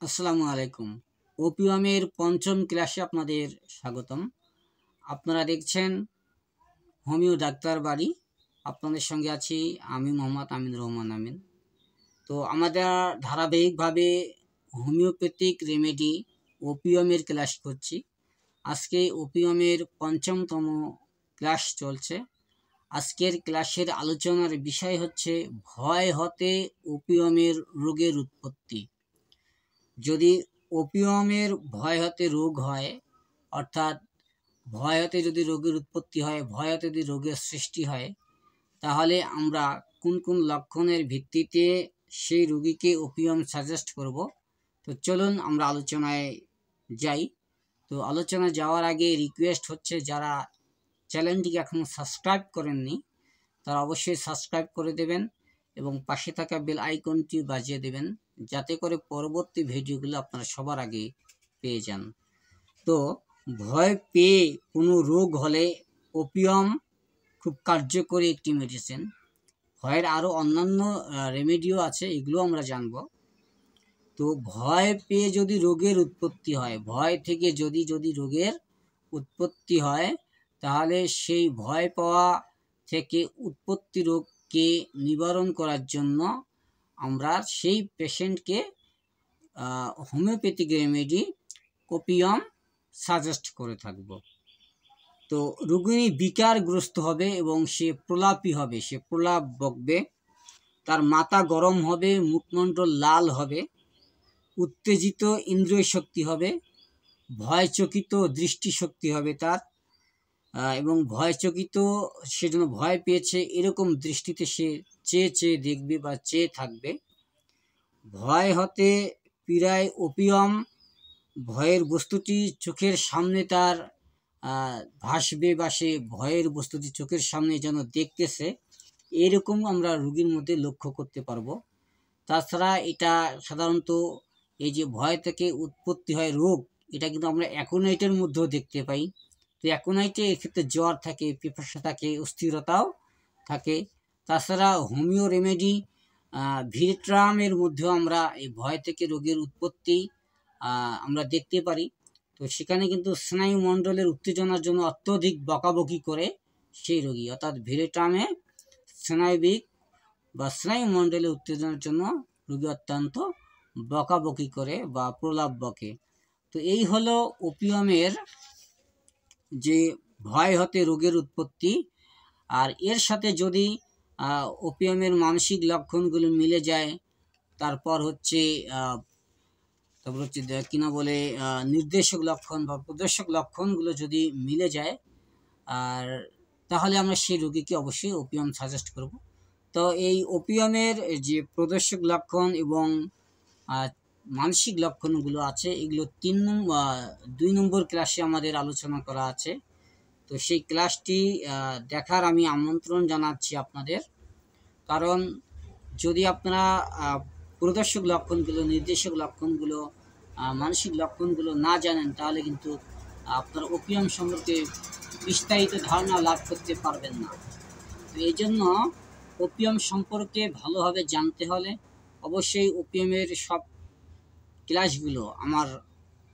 আসসালামু আলাইকুম। ওপিয়ামের পঞ্চম ক্লাসে আপনাদের স্বাগতম। আপনারা দেখছেন হোমিও ডাক্তার বাড়ি। আপনাদের সঙ্গে আছি আমি মোহাম্মদ আমিনুর রহমান আমিন। তো আমাদের ধারাবাহিকভাবে হোমিওপ্যাথিক রেমেডি ওপিয়ামের ক্লাস করছি। আজকে ওপিয়ামের পঞ্চমতম ক্লাস চলছে। আজকের ক্লাসের আলোচনার বিষয় হচ্ছে ভয় হতে ওপিয়ামের রোগের উৎপত্তি। যদি ওপিয়ামের ভয় হতে রোগ হয়, অর্থাৎ ভয় হতে যদি রোগের উৎপত্তি হয়, ভয় হতে যদি রোগের সৃষ্টি হয়, তাহলে আমরা কোন কোন লক্ষণের ভিত্তিতে সেই রোগীকে ওপিয়াম সাজেস্ট করব। তো চলুন আমরা আলোচনায় যাই। তো আলোচনায় যাওয়ার আগে রিকোয়েস্ট হচ্ছে, যারা চ্যানেলটিকে এখনও সাবস্ক্রাইব করেননি তারা অবশ্যই সাবস্ক্রাইব করে দেবেন এবং পাশে থাকা বেল আইকনটি বাজিয়ে দেবেন, যাতে করে পরবর্তী ভিডিওগুলো আপনারা সবার আগে পেয়ে যান। তো ভয় পেয়ে কোনো রোগ হলে ওপিয়াম খুব কার্যকরী একটি মেডিসিন। ভয়ের আরও অন্যান্য রেমেডিও আছে, এগুলো আমরা জানব। তো ভয় পেয়ে যদি রোগের উৎপত্তি হয়, ভয় থেকে যদি রোগের উৎপত্তি হয়, তাহলে সেই ভয় পাওয়া থেকে উৎপত্তি রোগকে নিবারণ করার জন্য আমরা সেই পেশেন্টকে হোমিওপ্যাথিক রেমেডি ওপিয়াম সাজেস্ট করে থাকব। তো রোগিনী বিকারগ্রস্ত হবে এবং সে প্রলাপী হবে, সে প্রলাপ বকবে, তার মাথা গরম হবে, মুখমণ্ডল লাল হবে, উত্তেজিত ইন্দ্রিয় শক্তি হবে, ভয়চকিত দৃষ্টিশক্তি হবে তার, এবং ভয়চকিত, সেজন্য ভয় পেয়েছে এরকম দৃষ্টিতে সে চেয়ে চেয়ে দেখবে বা চেয়ে থাকবে। ভয় হতে পীড়ায় ওপিয়াম ভয়ের বস্তুটি চোখের সামনে তার ভাসবে, বা সে ভয়ের বস্তুটি চোখের সামনে যেন দেখতেছে, এরকম আমরা রোগীর মধ্যে লক্ষ্য করতে পারবো। তাছাড়া এটা সাধারণত এই যে ভয় থেকে উৎপত্তি হয় রোগ, এটা কিন্তু আমরা অ্যাকোনাইটের মধ্যেও দেখতে পাই। তো অ্যাকোনাইটে এক্ষেত্রে জ্বর থাকে, পিপাসা থাকে, অস্থিরতাও থাকে। তাছাড়া হোমিও রেমেডি ভিরেট্রামের মধ্যেও আমরা এই ভয় থেকে রোগের উৎপত্তি আমরা দেখতে পারি। তো সেখানে কিন্তু স্নায়ুমণ্ডলের উত্তেজনার জন্য অত্যধিক বকাবকি করে সেই রোগী, অর্থাৎ ভিরেট্রামে স্নায়বিক বা স্নায়ুমণ্ডলের উত্তেজনার জন্য রোগী অত্যন্ত বকাবকি করে বা প্রলাপ বকে। তো এই হলো ওপিয়ামের যে ভয় হতে রোগের উৎপত্তি। আর এর সাথে যদি ওপিয়ামের মানসিক লক্ষণগুলো মিলে যায়, তারপর হচ্ছে কিনা বলে নির্দেশক লক্ষণ বা প্রদর্শক লক্ষণগুলো যদি মিলে যায়, আর তাহলে আমরা সেই রোগীকে অবশ্যই ওপিয়াম সাজেস্ট করব। তো এই ওপিয়ামের যে প্রদর্শক লক্ষণ এবং মানসিক লক্ষণগুলো আছে, এগুলো 2 নম্বর ক্লাসে আমাদের আলোচনা করা আছে। তো সেই ক্লাসটি দেখার আমি আমন্ত্রণ জানাচ্ছি আপনাদের। কারণ যদি আপনারা প্রদর্শক লক্ষণগুলো, নির্দেশক লক্ষণগুলো, মানসিক লক্ষণগুলো না জানেন, তাহলে কিন্তু আপনার ওপিয়াম সম্পর্কে বিস্তারিত ধারণা লাভ করতে পারবেন না। তো এই জন্য ওপিয়াম সম্পর্কে ভালোভাবে জানতে হলে অবশ্যই ওপিয়ামের সব ক্লাসগুলো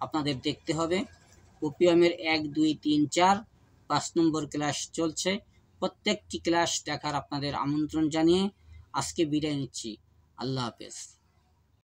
আপনাদের দেখতে হবে। ওপিয়ামের 1, 2, 3, 4, 5 নম্বর ক্লাস চলছে। প্রত্যেকটি ক্লাস দেখার আপনাদের আমন্ত্রণ জানিয়ে আজকে বিদায় নিচ্ছি। আল্লাহ হাফেজ।